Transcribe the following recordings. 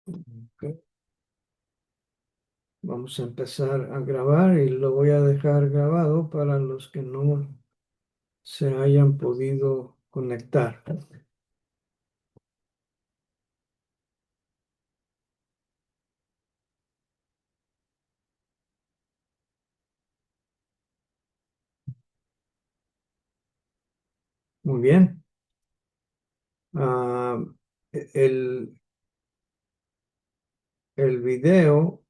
Ok. Vamos a empezar a grabar y lo voy a dejar grabado para los que no se hayan podido conectar. Muy bien. Ah, el, el video,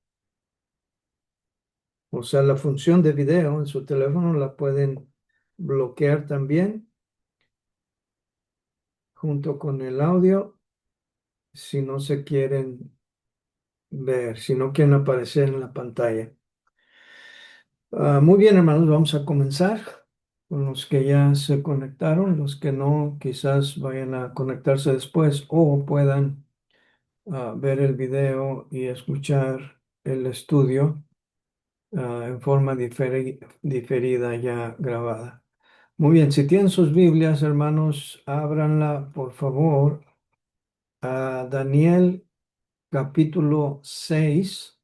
o sea, la función de video en su teléfono la pueden bloquear también junto con el audio si no se quieren ver, si no quieren aparecer en la pantalla. Muy bien, hermanos, vamos a comenzar con los que ya se conectaron, los que no, quizás vayan a conectarse después o puedan ver el video y escuchar el estudio en forma diferida ya grabada. Muy bien, si tienen sus Biblias, hermanos, ábranla, por favor, a Daniel capítulo 6.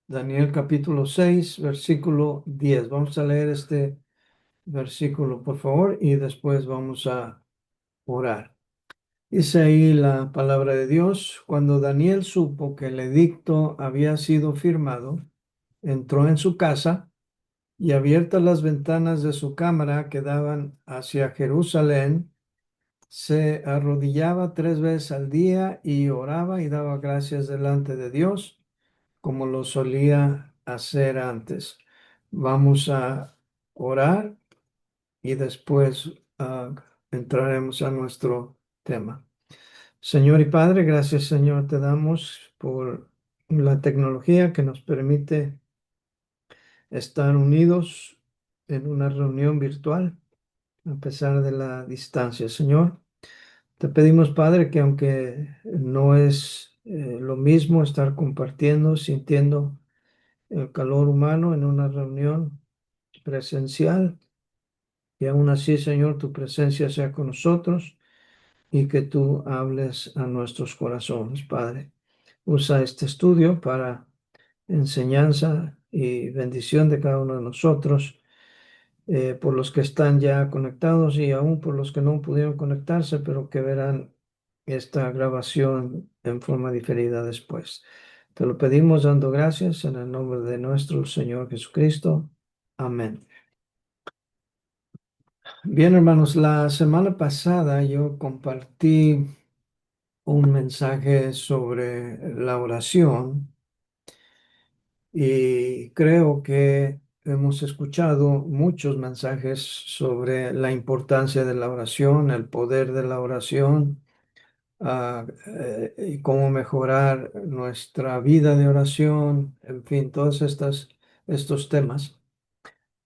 Daniel capítulo 6, versículo 10. Vamos a leer este versículo, por favor, y después vamos a orar. Dice ahí la palabra de Dios: cuando Daniel supo que el edicto había sido firmado, entró en su casa y abiertas las ventanas de su cámara que daban hacia Jerusalén, se arrodillaba 3 veces al día y oraba y daba gracias delante de Dios, como lo solía hacer antes. Vamos a orar y después entraremos a nuestro tema. Señor y Padre, gracias Señor, te damos por la tecnología que nos permite estar unidos en una reunión virtual a pesar de la distancia. Señor, te pedimos, Padre, que aunque no es lo mismo estar compartiendo, sintiendo el calor humano en una reunión presencial, y aún así, Señor, tu presencia sea con nosotros y que tú hables a nuestros corazones, Padre. Usa este estudio para enseñanza y bendición de cada uno de nosotros, por los que están ya conectados y aún por los que no pudieron conectarse, pero que verán esta grabación en forma diferida después. Te lo pedimos dando gracias en el nombre de nuestro Señor Jesucristo. Amén. Bien, hermanos, la semana pasada yo compartí un mensaje sobre la oración y creo que hemos escuchado muchos mensajes sobre la importancia de la oración, el poder de la oración, y cómo mejorar nuestra vida de oración, en fin, estos temas.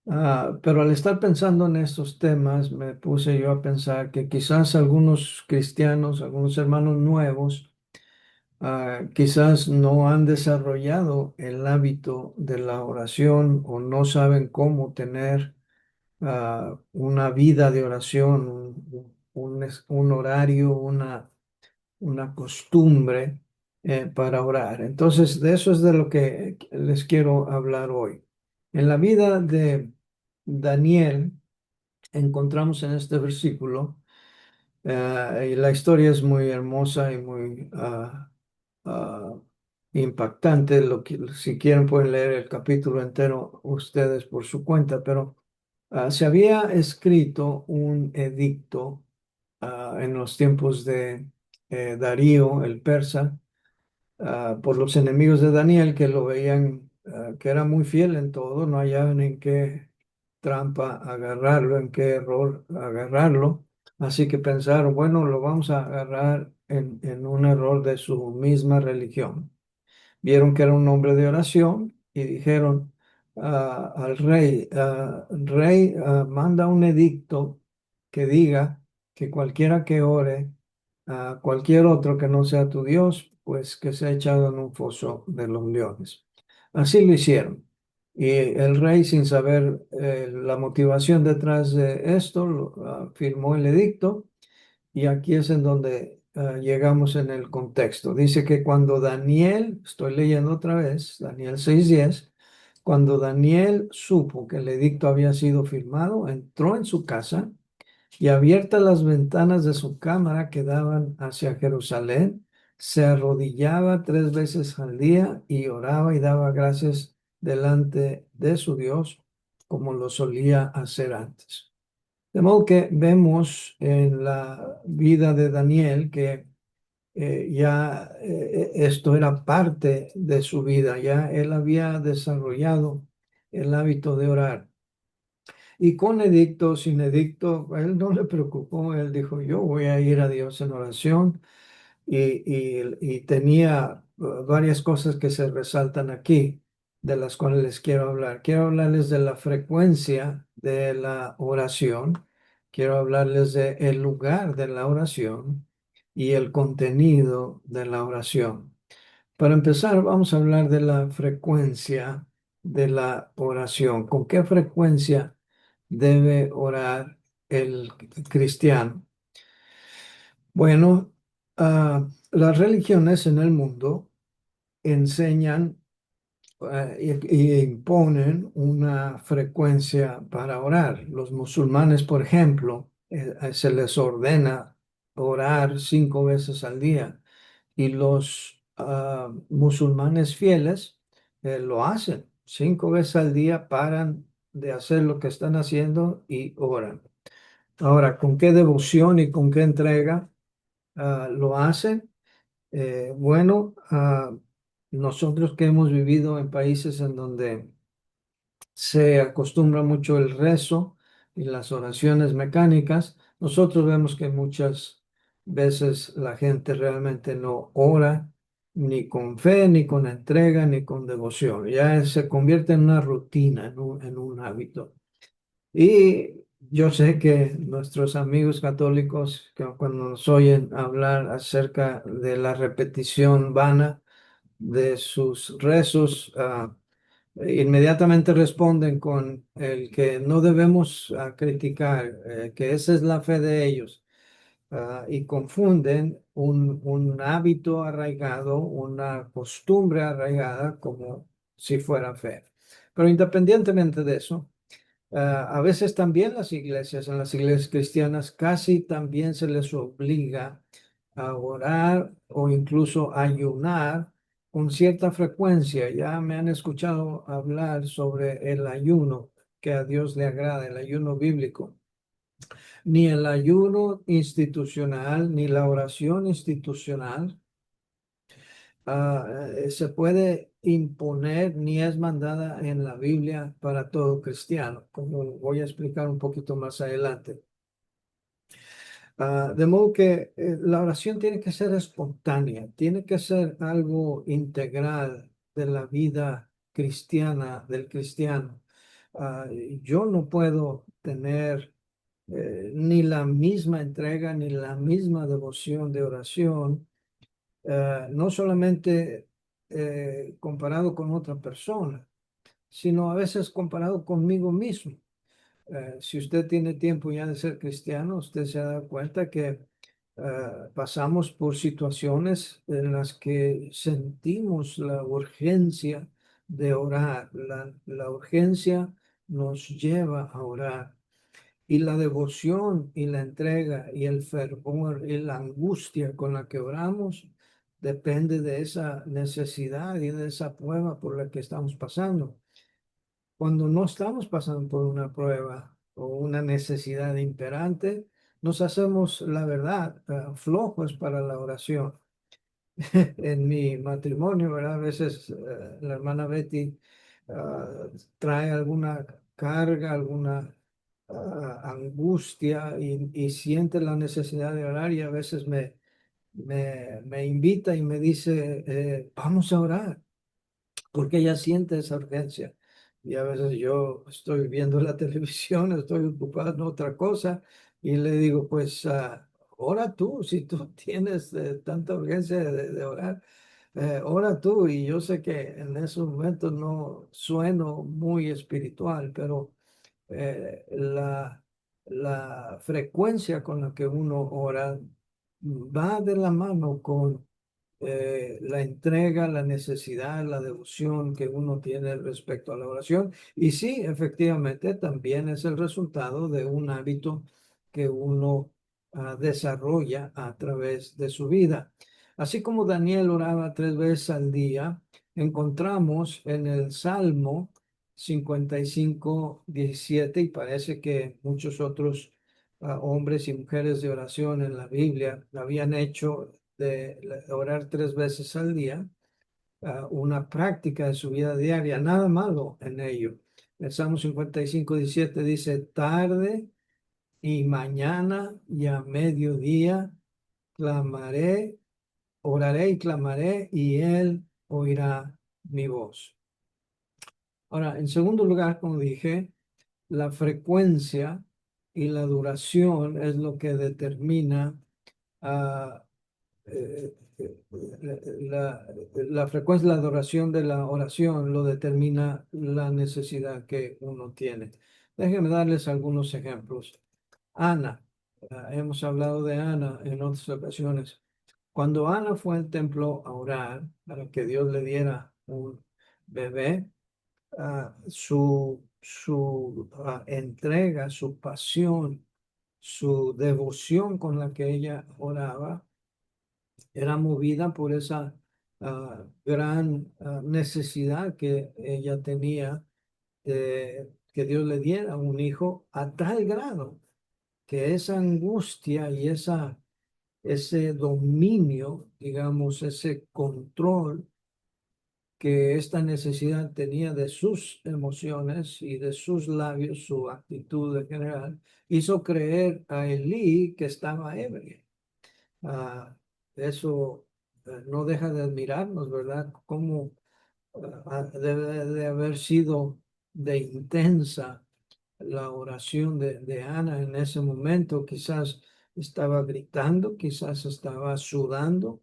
Pero al estar pensando en estos temas, me puse yo a pensar que quizás algunos cristianos, algunos hermanos nuevos, quizás no han desarrollado el hábito de la oración o no saben cómo tener una vida de oración, un horario, una costumbre para orar. Entonces, de eso es de lo que les quiero hablar hoy. En la vida de Daniel, encontramos en este versículo, y la historia es muy hermosa y muy ah, impactante. Si quieren pueden leer el capítulo entero ustedes por su cuenta, pero se había escrito un edicto en los tiempos de Darío, el persa, por los enemigos de Daniel, que lo veían que era muy fiel en todo, no hallaban en qué trampa agarrarlo, en qué error agarrarlo. Así que pensaron, bueno, lo vamos a agarrar en un error de su misma religión. Vieron que era un hombre de oración y dijeron al rey: rey, manda un edicto que diga que cualquiera que ore a cualquier otro que no sea tu Dios, pues que sea echado en un foso de los leones. Así lo hicieron. Y el rey, sin saber la motivación detrás de esto, firmó el edicto, y aquí es en donde llegamos en el contexto. Dice que cuando Daniel, estoy leyendo otra vez, Daniel 6:10, cuando Daniel supo que el edicto había sido firmado, entró en su casa y abiertas las ventanas de su cámara que daban hacia Jerusalén, se arrodillaba 3 veces al día y oraba y daba gracias delante de su Dios, como lo solía hacer antes. De modo que vemos en la vida de Daniel que ya esto era parte de su vida, ya él había desarrollado el hábito de orar. Y con edicto, sin edicto, a él no le preocupó, él dijo, yo voy a ir a Dios en oración y tenía varias cosas que se resaltan aquí, de las cuales les quiero hablar. Quiero hablarles de la frecuencia de la oración, quiero hablarles de el lugar de la oración y el contenido de la oración. Para empezar, vamos a hablar de la frecuencia de la oración. ¿Con qué frecuencia debe orar el cristiano? Bueno, las religiones en el mundo enseñan y imponen una frecuencia para orar. Los musulmanes, por ejemplo, se les ordena orar 5 veces al día y los musulmanes fieles lo hacen. 5 veces al día paran de hacer lo que están haciendo y oran. Ahora, ¿con qué devoción y con qué entrega lo hacen? Bueno, nosotros que hemos vivido en países en donde se acostumbra mucho el rezo y las oraciones mecánicas, nosotros vemos que muchas veces la gente realmente no ora ni con fe, ni con entrega, ni con devoción. Ya se convierte en una rutina, en un hábito. Y yo sé que nuestros amigos católicos, que cuando nos oyen hablar acerca de la repetición vana de sus rezos, inmediatamente responden con el que no debemos criticar, que esa es la fe de ellos, y confunden un hábito arraigado, una costumbre arraigada como si fuera fe. Pero independientemente de eso, a veces también en las iglesias cristianas, casi también se les obliga a orar o incluso ayunar con cierta frecuencia. Ya me han escuchado hablar sobre el ayuno que a Dios le agrada, el ayuno bíblico. Ni el ayuno institucional, ni la oración institucional se puede imponer ni es mandada en la Biblia para todo cristiano, como voy a explicar un poquito más adelante. De modo que la oración tiene que ser espontánea, tiene que ser algo integral de la vida cristiana, del cristiano. Ah, yo no puedo tener ni la misma entrega ni la misma devoción de oración, no solamente comparado con otra persona, sino a veces comparado conmigo mismo. Si usted tiene tiempo ya de ser cristiano, usted se da cuenta que pasamos por situaciones en las que sentimos la urgencia de orar. La urgencia nos lleva a orar. Y la devoción y la entrega y el fervor y la angustia con la que oramos depende de esa necesidad y de esa prueba por la que estamos pasando. Cuando no estamos pasando por una prueba o una necesidad imperante, nos hacemos, la verdad, flojos para la oración. En mi matrimonio, ¿verdad? A veces la hermana Betty trae alguna carga, alguna angustia y siente la necesidad de orar y a veces me invita y me dice, vamos a orar porque ella siente esa urgencia. Y a veces yo estoy viendo la televisión, estoy ocupado en otra cosa y le digo, pues ora tú, si tú tienes tanta urgencia de orar, ora tú. Y yo sé que en esos momentos no sueno muy espiritual, pero la frecuencia con la que uno ora va de la mano con la entrega, la necesidad, la devoción que uno tiene respecto a la oración. Y sí, efectivamente, también es el resultado de un hábito que uno desarrolla a través de su vida. Así como Daniel oraba 3 veces al día, encontramos en el Salmo 55:17, y parece que muchos otros hombres y mujeres de oración en la Biblia habían hecho de orar 3 veces al día, una práctica de su vida diaria, nada malo en ello. El Salmo 55:17 dice, tarde y mañana y a mediodía clamaré, oraré y clamaré, y él oirá mi voz. Ahora, en segundo lugar, como dije, la frecuencia y la duración es lo que determina ah, eh, la, la frecuencia, la duración de la oración lo determina la necesidad que uno tiene. Déjenme darles algunos ejemplos. Ana, hemos hablado de Ana en otras ocasiones. Cuando Ana fue al templo a orar para que Dios le diera un bebé, su entrega, su pasión, su devoción con la que ella oraba, era movida por esa gran necesidad que ella tenía de que Dios le diera un hijo, a tal grado que esa angustia y ese dominio, digamos, ese control que esta necesidad tenía de sus emociones y de sus labios, su actitud en general, hizo creer a Elí que estaba ebria. Ah, eso no deja de admirarnos, ¿verdad? Cómo debe de haber sido de intensa la oración de Ana en ese momento. Quizás estaba gritando, quizás estaba sudando,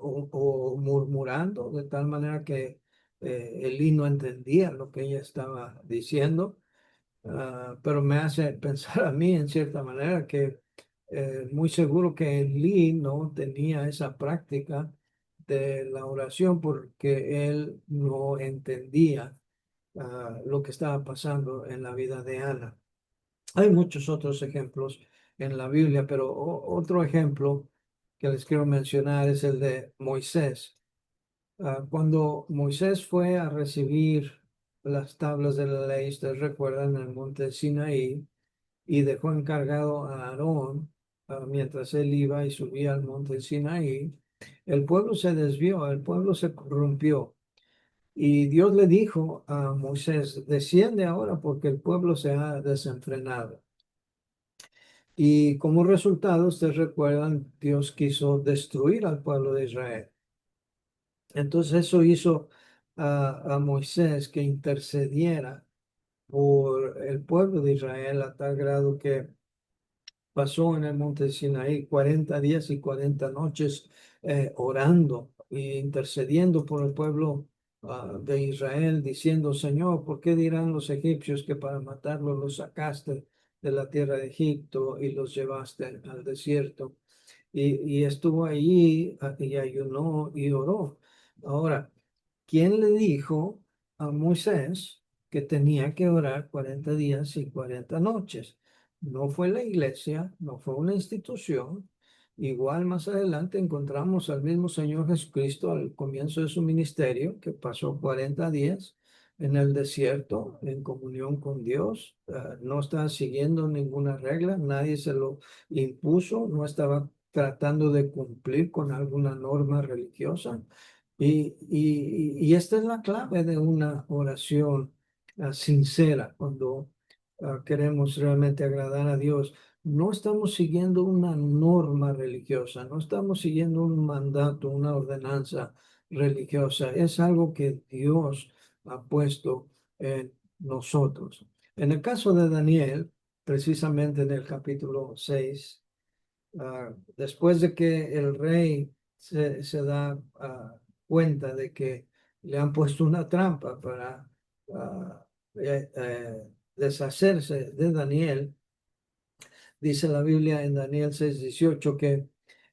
o murmurando, de tal manera que Elí no entendía lo que ella estaba diciendo. Pero me hace pensar a mí en cierta manera que muy seguro que Lee no tenía esa práctica de la oración porque él no entendía lo que estaba pasando en la vida de Ana. Hay muchos otros ejemplos en la Biblia, pero otro ejemplo que les quiero mencionar es el de Moisés. Cuando Moisés fue a recibir las tablas de la ley, ustedes recuerdan, en el monte Sinaí, y dejó encargado a Aarón, mientras él iba y subía al monte Sinaí, el pueblo se desvió, el pueblo se corrompió. Y Dios le dijo a Moisés, desciende ahora porque el pueblo se ha desenfrenado. Y como resultado, ustedes recuerdan, Dios quiso destruir al pueblo de Israel. Entonces eso hizo a Moisés que intercediera por el pueblo de Israel, a tal grado que pasó en el monte Sinaí 40 días y 40 noches orando e intercediendo por el pueblo de Israel, diciendo, Señor, ¿por qué dirán los egipcios que para matarlos los sacaste de la tierra de Egipto y los llevaste al desierto? Y estuvo allí y ayunó y oró. Ahora, ¿quién le dijo a Moisés que tenía que orar 40 días y 40 noches? No fue la iglesia, no fue una institución. Igual más adelante encontramos al mismo Señor Jesucristo al comienzo de su ministerio, que pasó 40 días en el desierto en comunión con Dios. No estaba siguiendo ninguna regla, nadie se lo impuso, no estaba tratando de cumplir con alguna norma religiosa. Y esta es la clave de una oración sincera cuando queremos realmente agradar a Dios. No estamos siguiendo una norma religiosa, no estamos siguiendo un mandato, una ordenanza religiosa. Es algo que Dios ha puesto en nosotros. En el caso de Daniel, precisamente en el capítulo 6, después de que el rey se da cuenta de que le han puesto una trampa para deshacerse de Daniel, Dice la Biblia en Daniel 6:18 que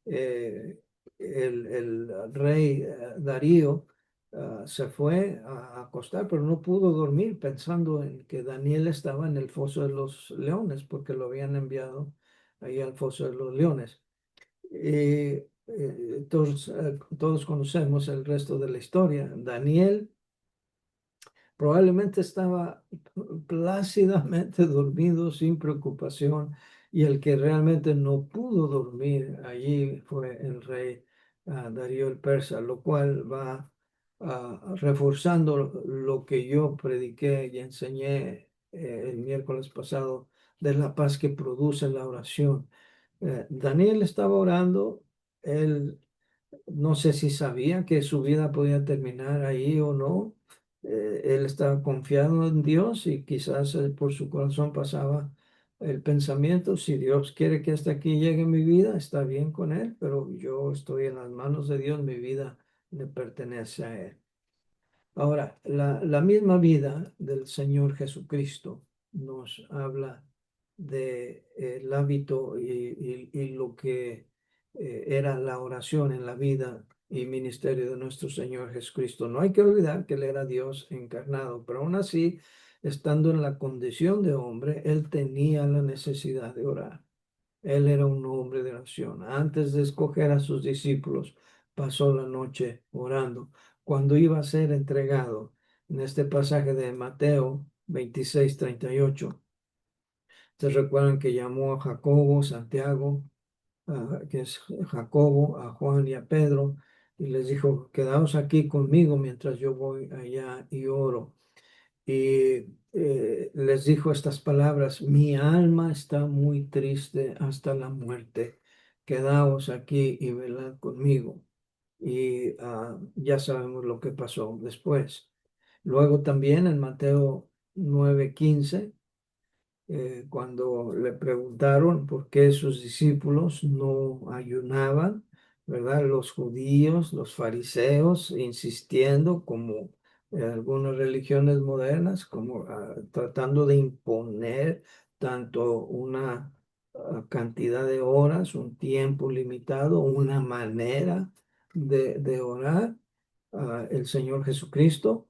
eh, el rey Darío se fue a acostar, pero no pudo dormir pensando en que Daniel estaba en el foso de los leones, porque lo habían enviado ahí al foso de los leones. Todos conocemos el resto de la historia. Daniel probablemente estaba plácidamente dormido, sin preocupación, y el que realmente no pudo dormir allí fue el rey Darío el Persa, lo cual va reforzando lo que yo prediqué y enseñé el miércoles pasado de la paz que produce la oración. Daniel estaba orando, él no sé si sabía que su vida podía terminar ahí o no. Él estaba confiado en Dios y quizás por su corazón pasaba el pensamiento, si Dios quiere que hasta aquí llegue mi vida, está bien con él, pero yo estoy en las manos de Dios, mi vida le pertenece a él. Ahora, la misma vida del Señor Jesucristo nos habla de el hábito y lo que era la oración en la vida y ministerio de nuestro Señor Jesucristo. No hay que olvidar que Él era Dios encarnado, pero aún así, estando en la condición de hombre, Él tenía la necesidad de orar. Él era un hombre de oración. Antes de escoger a sus discípulos, pasó la noche orando. Cuando iba a ser entregado, en este pasaje de Mateo 26:38, ustedes recuerdan que llamó a Jacobo, Santiago, que es Jacobo, a Juan y a Pedro, y les dijo, quedaos aquí conmigo mientras yo voy allá y oro. Y les dijo estas palabras, mi alma está muy triste hasta la muerte, quedaos aquí y velad conmigo. Y ya sabemos lo que pasó después. Luego también en Mateo 9:15, cuando le preguntaron por qué sus discípulos no ayunaban, ¿verdad? Los judíos, los fariseos, insistiendo como algunas religiones modernas, como tratando de imponer tanto una cantidad de horas, un tiempo limitado, una manera de orar. El Señor Jesucristo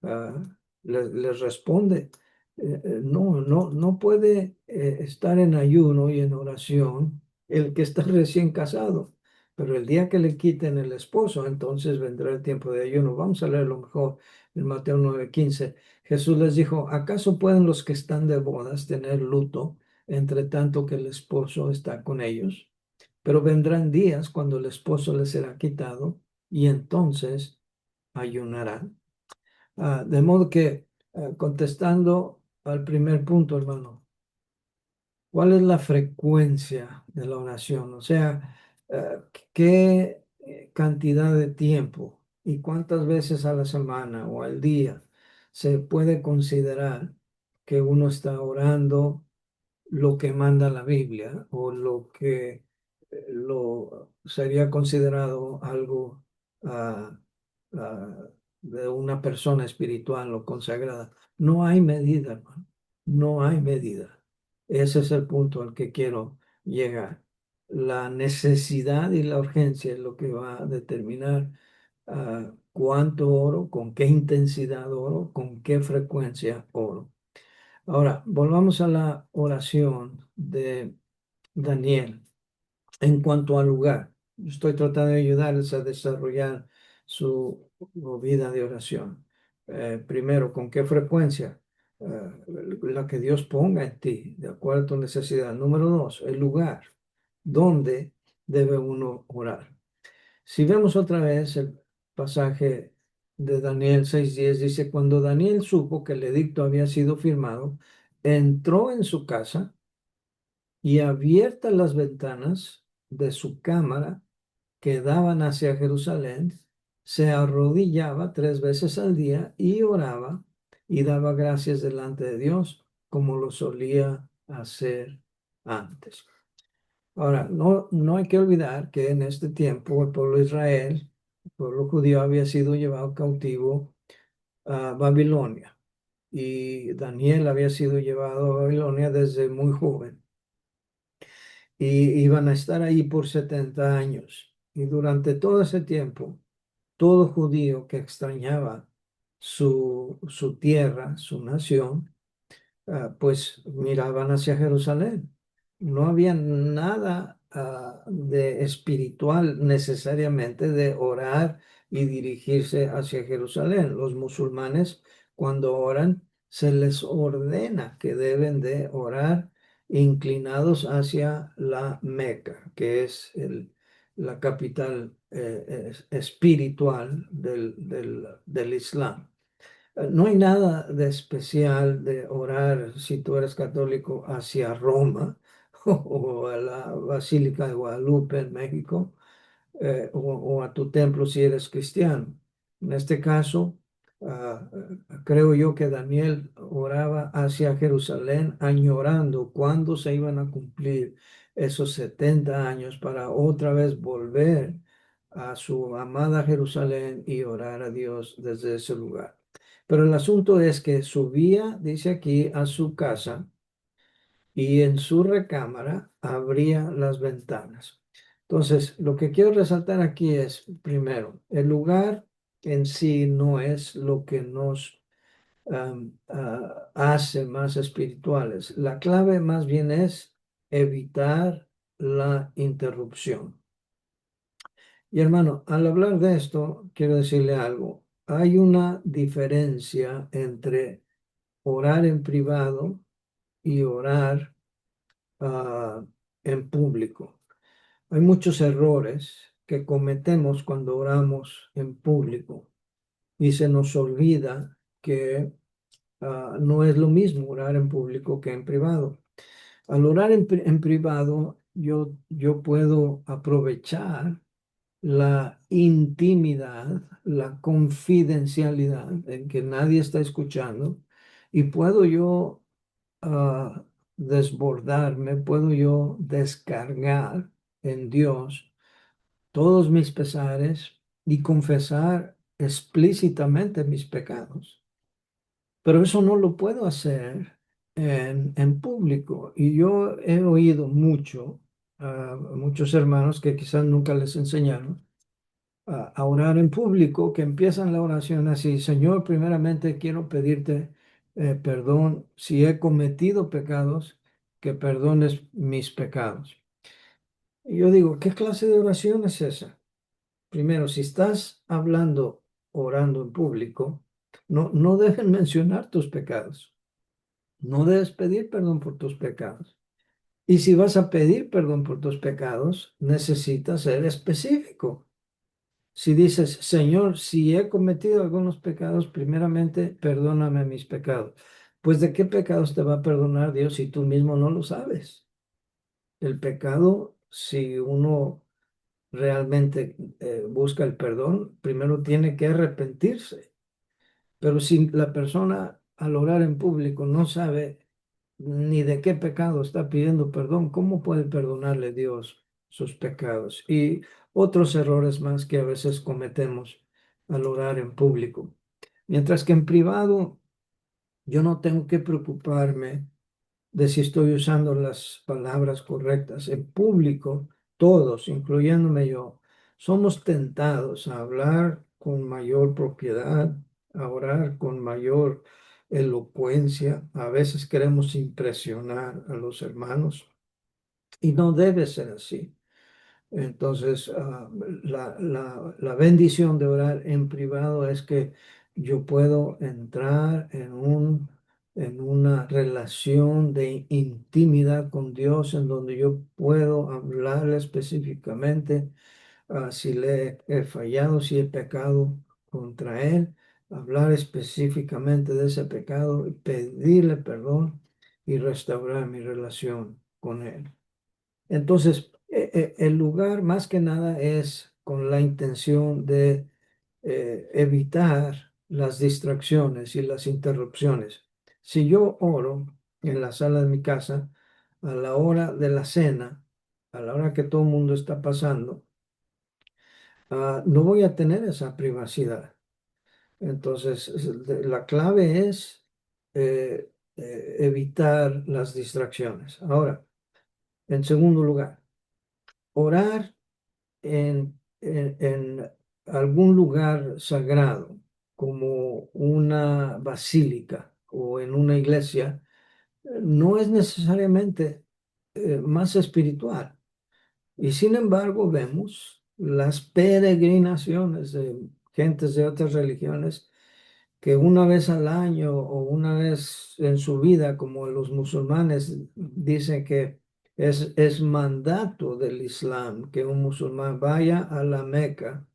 ah, les responde, no puede estar en ayuno y en oración el que está recién casado, pero el día que le quiten el esposo, entonces vendrá el tiempo de ayuno. Vamos a leer lo mejor en Mateo 9:15. Jesús les dijo, ¿acaso pueden los que están de bodas tener luto entre tanto que el esposo está con ellos? Pero vendrán días cuando el esposo les será quitado y entonces ayunarán. De modo que, contestando al primer punto, hermano, ¿cuál es la frecuencia de la oración? O sea, ¿qué cantidad de tiempo y cuántas veces a la semana o al día se puede considerar que uno está orando lo que manda la Biblia o lo que lo sería considerado algo ah, ah, de una persona espiritual o consagrada? No hay medida, hermano. No hay medida. Ese es el punto al que quiero llegar. La necesidad y la urgencia es lo que va a determinar cuánto oro, con qué intensidad oro, con qué frecuencia oro. Ahora, volvamos a la oración de Daniel. En cuanto al lugar, estoy tratando de ayudarles a desarrollar su vida de oración. Primero, ¿con qué frecuencia? La que Dios ponga en ti, de acuerdo a tu necesidad. Número dos, el lugar. ¿Dónde debe uno orar? Si vemos otra vez el pasaje de Daniel 6:10, dice, cuando Daniel supo que el edicto había sido firmado, entró en su casa y abiertas las ventanas de su cámara que daban hacia Jerusalén, se arrodillaba 3 veces al día y oraba y daba gracias delante de Dios como lo solía hacer antes. Ahora, no hay que olvidar que en este tiempo el pueblo de Israel, el pueblo judío había sido llevado cautivo a Babilonia y Daniel había sido llevado a Babilonia desde muy joven. y iban a estar ahí por 70 años. Y durante todo ese tiempo, todo judío que extrañaba su tierra, su nación, pues miraban hacia Jerusalén. No había nada de espiritual necesariamente de orar y dirigirse hacia Jerusalén. Los musulmanes, cuando oran, se les ordena que deben de orar inclinados hacia la Meca, que es la capital espiritual del Islam. No hay nada de especial de orar si tú eres católico hacia Roma o a la Basílica de Guadalupe en México, o a tu templo si eres cristiano. En este caso, creo yo que Daniel oraba hacia Jerusalén añorando cuándo se iban a cumplir esos 70 años para otra vez volver a su amada Jerusalén y orar a Dios desde ese lugar. Pero el asunto es que subía, dice aquí, a su casa y en su recámara abría las ventanas. Entonces, lo que quiero resaltar aquí es, primero, el lugar en sí no es lo que nos hace más espirituales. La clave más bien es evitar la interrupción. Y hermano, al hablar de esto, quiero decirle algo. Hay una diferencia entre orar en privado y orar ah, en público. Hay muchos errores que cometemos cuando oramos en público y se nos olvida que no es lo mismo orar en público que en privado. Al orar en privado, yo puedo aprovechar la intimidad, la confidencialidad en que nadie está escuchando y puedo yo ah, desbordarme, puedo yo descargar en Dios todos mis pesares y confesar explícitamente mis pecados. Pero eso no lo puedo hacer en público. Y yo he oído mucho a muchos hermanos que quizás nunca les enseñaron a orar en público, que empiezan la oración así: Señor, primeramente quiero pedirte perdón si he cometido pecados, que perdones mis pecados. Y yo digo, ¿qué clase de oración es esa? Primero, si estás hablando, orando en público, no deben mencionar tus pecados. No debes pedir perdón por tus pecados. Y si vas a pedir perdón por tus pecados, necesitas ser específico. Si dices, Señor, si he cometido algunos pecados, primeramente, perdóname mis pecados. Pues ¿de qué pecados te va a perdonar Dios si tú mismo no lo sabes? El pecado, si uno realmente busca el perdón, primero tiene que arrepentirse. Pero si la persona al orar en público no sabe ni de qué pecado está pidiendo perdón, ¿cómo puede perdonarle Dios sus pecados? Y otros errores más que a veces cometemos al orar en público. Mientras que en privado yo no tengo que preocuparme de si estoy usando las palabras correctas. En público, todos, incluyéndome yo, somos tentados a hablar con mayor propiedad, a orar con mayor elocuencia. A veces queremos impresionar a los hermanos y no debe ser así. Entonces, la bendición de orar en privado es que yo puedo entrar en una relación de intimidad con Dios en donde yo puedo hablarle específicamente si le he fallado, si he pecado contra Él, hablar específicamente de ese pecado, pedirle perdón y restaurar mi relación con Él. Entonces, el lugar más que nada es con la intención de evitar las distracciones y las interrupciones. Si yo oro en la sala de mi casa a la hora de la cena, a la hora que todo el mundo está pasando, no voy a tener esa privacidad. Entonces, la clave es evitar las distracciones. Ahora, En segundo lugar, orar en algún lugar sagrado, como una basílica o en una iglesia, no es necesariamente más espiritual. Y sin embargo, vemos las peregrinaciones de gentes de otras religiones que una vez al año o una vez en su vida, como los musulmanes dicen que es mandato del Islam que un musulmán vaya a la Meca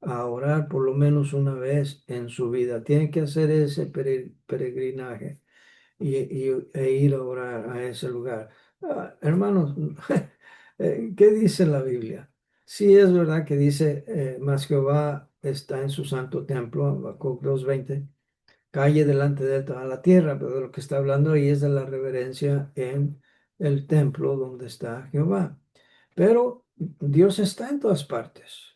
a orar por lo menos una vez en su vida. Tiene que hacer ese peregrinaje e ir a orar a ese lugar. Hermanos, ¿qué dice la Biblia? Sí es verdad que dice, mas Jehová está en su santo templo, Habacuc 2:20, calle delante de él toda la tierra, pero de lo que está hablando ahí es de la reverencia en el templo donde está Jehová. Pero Dios está en todas partes.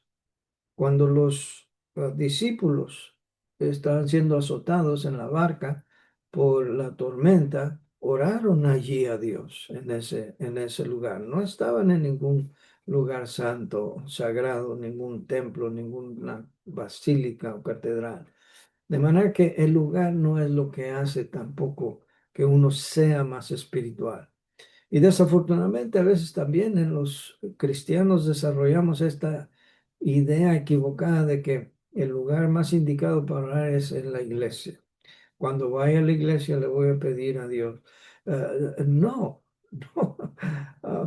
Cuando los discípulos estaban siendo azotados en la barca por la tormenta, oraron allí a Dios en ese lugar. No estaban en ningún lugar santo, sagrado, ningún templo, ninguna basílica o catedral. De manera que el lugar no es lo que hace tampoco que uno sea más espiritual. Y desafortunadamente a veces también en los cristianos desarrollamos esta idea equivocada de que el lugar más indicado para orar es en la iglesia. Cuando vaya a la iglesia le voy a pedir a Dios. No, no.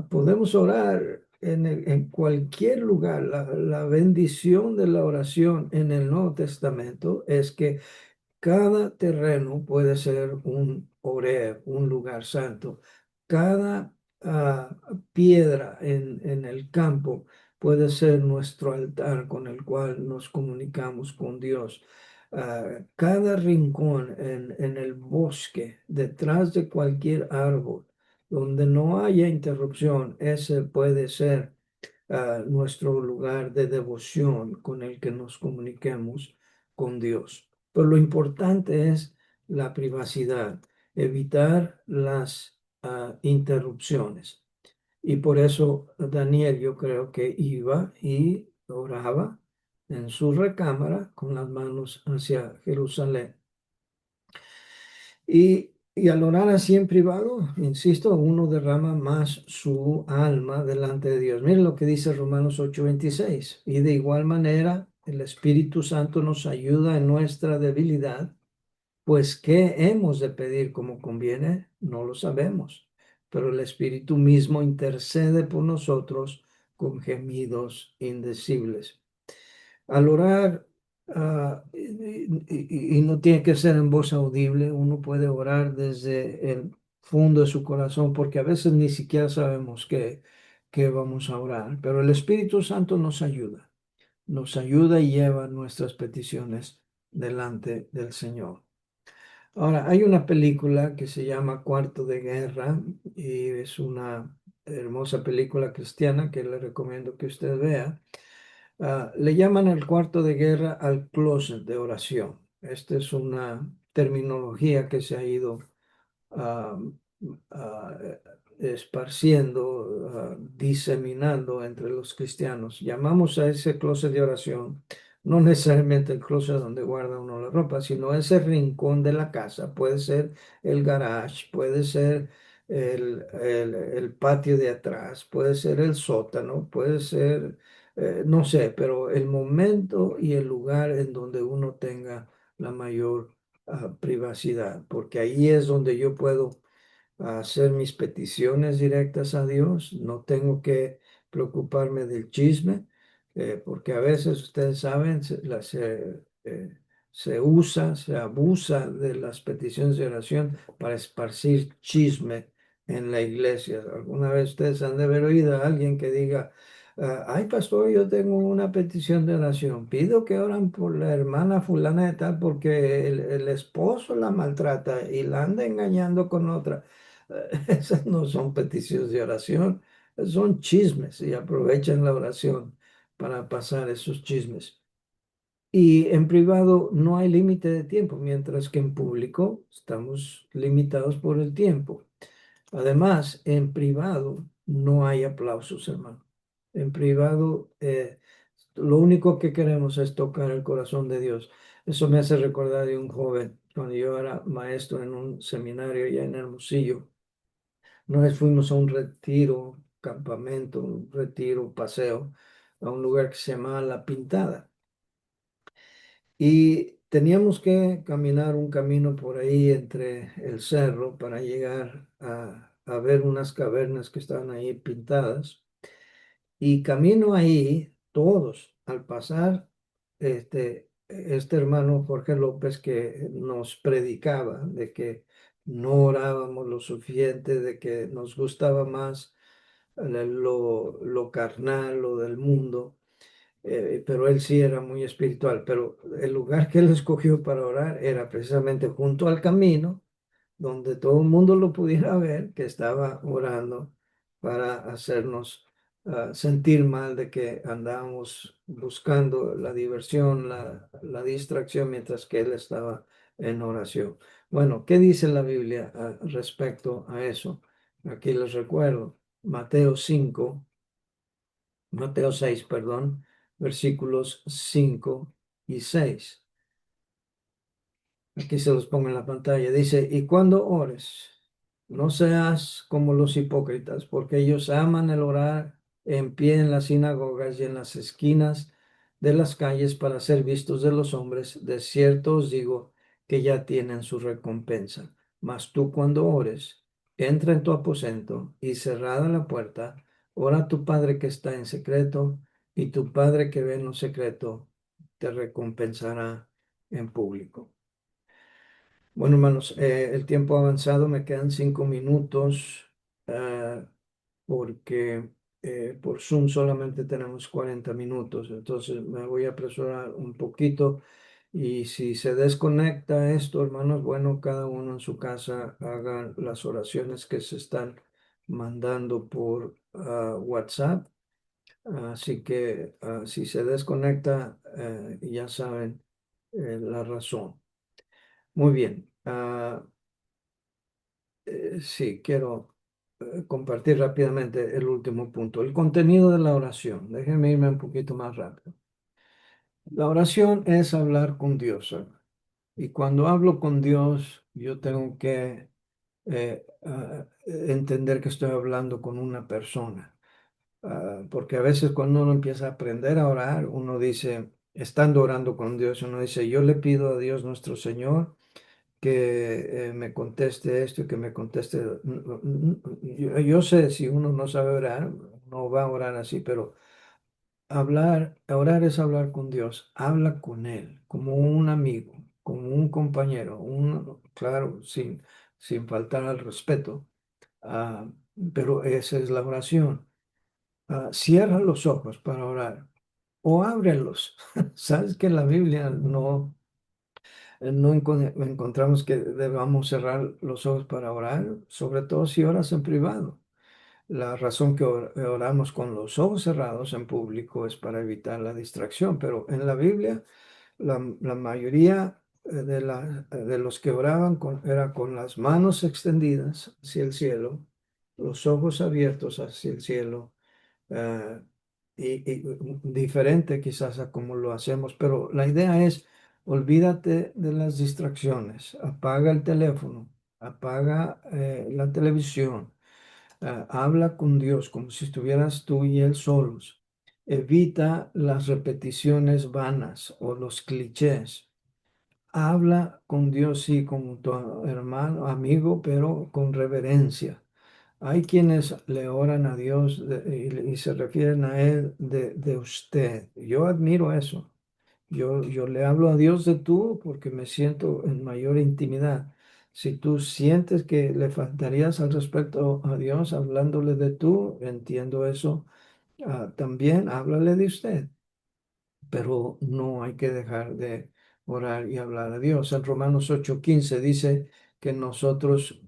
Podemos orar en cualquier lugar. La bendición de la oración en el Nuevo Testamento es que cada terreno puede ser un Oreb, un lugar santo. Cada piedra en el campo puede ser nuestro altar con el cual nos comunicamos con Dios. Cada rincón en el bosque, detrás de cualquier árbol, donde no haya interrupción, ese puede ser nuestro lugar de devoción con el que nos comuniquemos con Dios. Pero lo importante es la privacidad, evitar las interrupciones. Y por eso Daniel yo creo que iba y oraba en su recámara con las manos hacia Jerusalén. Y al orar así en privado, insisto, uno derrama más su alma delante de Dios. Miren lo que dice Romanos 8:26. Y de igual manera, el Espíritu Santo nos ayuda en nuestra debilidad, pues ¿qué hemos de pedir como conviene? No lo sabemos. Pero el Espíritu mismo intercede por nosotros con gemidos indecibles. Al orar, y no tiene que ser en voz audible, uno puede orar desde el fondo de su corazón, porque a veces ni siquiera sabemos qué vamos a orar, pero el Espíritu Santo nos ayuda y lleva nuestras peticiones delante del Señor. Ahora, hay una película que se llama Cuarto de Guerra y es una hermosa película cristiana que le recomiendo que usted vea. Le llaman el cuarto de guerra al closet de oración. Esta es una terminología que se ha ido ah, ah, esparciendo, diseminando entre los cristianos. Llamamos a ese closet de oración, no necesariamente el closet donde guarda uno la ropa, sino ese rincón de la casa. Puede ser el garage, puede ser el patio de atrás, puede ser el sótano, puede ser, no sé, pero el momento y el lugar en donde uno tenga la mayor privacidad, porque ahí es donde yo puedo hacer mis peticiones directas a Dios, no tengo que preocuparme del chisme, porque a veces ustedes saben, se usa, se abusa de las peticiones de oración para esparcir chisme en la iglesia. Alguna vez ustedes han de haber oído a alguien que diga, ay, pastor, yo tengo una petición de oración. Pido que oran por la hermana fulana de tal porque el esposo la maltrata y la anda engañando con otra. Esas no son peticiones de oración, son chismes y aprovechan la oración para pasar esos chismes. Y en privado no hay límite de tiempo, mientras que en público estamos limitados por el tiempo. Además, en privado no hay aplausos, hermano. En privado, lo único que queremos es tocar el corazón de Dios. Eso me hace recordar de un joven, cuando yo era maestro en un seminario allá en Hermosillo. Una vez fuimos a un retiro, campamento, un retiro, paseo, a un lugar que se llamaba La Pintada. Y teníamos que caminar un camino por ahí entre el cerro para llegar a ver unas cavernas que estaban ahí pintadas. Y camino ahí, todos, al pasar, este hermano Jorge López que nos predicaba de que no orábamos lo suficiente, de que nos gustaba más lo carnal, lo del mundo, pero él sí era muy espiritual, pero el lugar que él escogió para orar era precisamente junto al camino, donde todo el mundo lo pudiera ver, que estaba orando para hacernos sentir mal de que andábamos buscando la diversión, la distracción, mientras que él estaba en oración. Bueno, ¿qué dice la Biblia respecto a eso? Aquí les recuerdo, Mateo 6, perdón, versículos 5 y 6. Aquí se los pongo en la pantalla. Dice, y cuando ores, no seas como los hipócritas, porque ellos aman el orar en pie en las sinagogas y en las esquinas de las calles para ser vistos de los hombres. De cierto os digo que ya tienen su recompensa. Mas tú cuando ores, entra en tu aposento y cerrada la puerta, ora a tu Padre que está en secreto, y tu Padre que ve en lo secreto te recompensará en público. Bueno, hermanos, el tiempo ha avanzado, me quedan 5 minutos, eh, porque por Zoom solamente tenemos 40 minutos, entonces me voy a apresurar un poquito y si se desconecta esto, hermanos, bueno, cada uno en su casa haga las oraciones que se están mandando por WhatsApp, así que si se desconecta, ya saben la razón. Muy bien. Sí, quiero compartir rápidamente el último punto, el contenido de la oración. Déjenme irme un poquito más rápido. La oración es hablar con Dios, hermano. Y cuando hablo con Dios, yo tengo que entender que estoy hablando con una persona. Porque a veces cuando uno empieza a aprender a orar, uno dice, estando orando con Dios, uno dice, yo le pido a Dios nuestro Señor que me conteste esto y que me conteste. Yo sé, si uno no sabe orar, no va a orar así, pero orar es hablar con Dios. Habla con Él como un amigo, como un compañero, claro, sin faltar al respeto. Ah, pero esa es la oración. Cierra los ojos para orar o ábrelos. Sabes que en la Biblia no encontramos que debamos cerrar los ojos para orar, sobre todo si oras en privado. La razón que oramos con los ojos cerrados en público es para evitar la distracción, pero en la Biblia la mayoría de los que oraban era con las manos extendidas hacia el cielo, los ojos abiertos hacia el cielo, eh, y diferente quizás a como lo hacemos, pero la idea es, olvídate de las distracciones, apaga el teléfono, apaga la televisión, habla con Dios como si estuvieras tú y Él solos. Evita las repeticiones vanas o los clichés. Habla con Dios, sí, como tu hermano, amigo, pero con reverencia. Hay quienes le oran a Dios y se refieren a Él de usted. Yo admiro eso. Yo le hablo a Dios de tú porque me siento en mayor intimidad. Si tú sientes que le faltarías al respecto a Dios hablándole de tú, entiendo eso. También háblale de usted, pero no hay que dejar de orar y hablar a Dios. En Romanos 8:15 dice que nosotros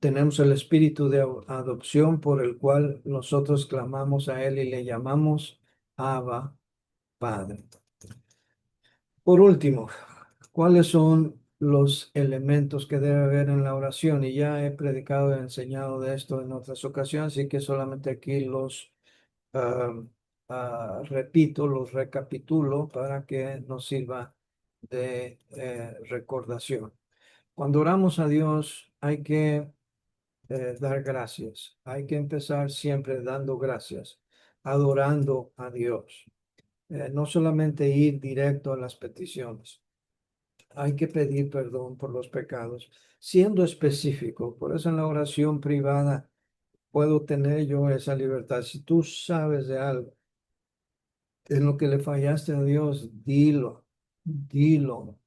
tenemos el espíritu de adopción por el cual nosotros clamamos a Él y le llamamos Abba, Padre. Por último, ¿cuáles son los elementos que debe haber en la oración. Y ya he predicado y enseñado de esto en otras ocasiones, así que solamente aquí los ah, repito, los recapitulo para que nos sirva de recordación. Cuando oramos a Dios hay que dar gracias. Hay que empezar siempre dando gracias, adorando a Dios. No solamente ir directo a las peticiones. Hay que pedir perdón por los pecados, siendo específico. Por eso en la oración privada puedo tener yo esa libertad. Si tú sabes de algo en lo que le fallaste a Dios, dilo, dilo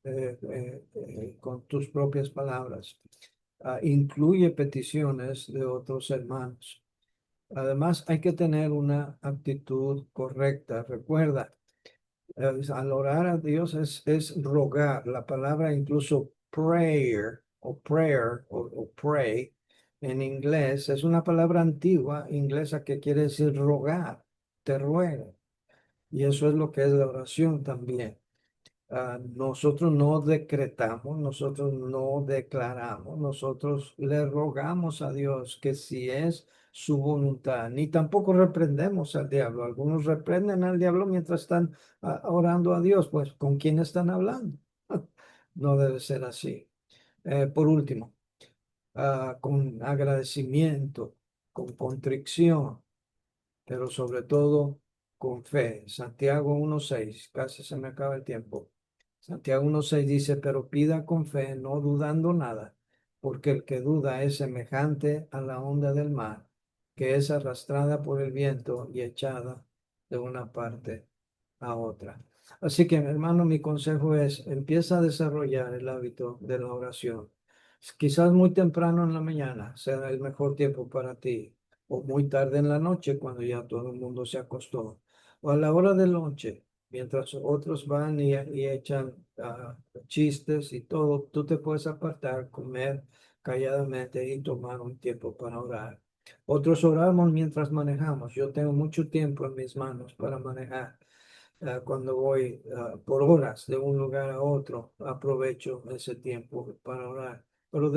con tus propias palabras. Incluye peticiones de otros hermanos. Además, hay que tener una actitud correcta. Recuerda, al orar a Dios es rogar. La palabra incluso prayer o pray en inglés es una palabra antigua inglesa que quiere decir rogar, te ruego. Y eso es lo que es la oración también. Nosotros no decretamos, nosotros no declaramos, nosotros le rogamos a Dios que si es su voluntad, ni tampoco reprendemos al diablo. Algunos reprenden al diablo mientras están orando a Dios, pues ¿con quién están hablando? No debe ser así. Por último, con agradecimiento, con contrición, pero sobre todo con fe. Santiago 1:6, casi se me acaba el tiempo. Santiago 1:6 dice, pero pida con fe, no dudando nada, porque el que duda es semejante a la onda del mar, que es arrastrada por el viento y echada de una parte a otra. Así que, mi hermano, mi consejo es, empieza a desarrollar el hábito de la oración. Quizás muy temprano en la mañana sea el mejor tiempo para ti, o muy tarde en la noche cuando ya todo el mundo se acostó, o a la hora del lonche, mientras otros van y echan chistes y todo, tú te puedes apartar, comer calladamente y tomar un tiempo para orar. Otros oramos mientras manejamos. Yo tengo mucho tiempo en mis manos para manejar. Cuando voy por horas de un lugar a otro, aprovecho ese tiempo para orar. Pero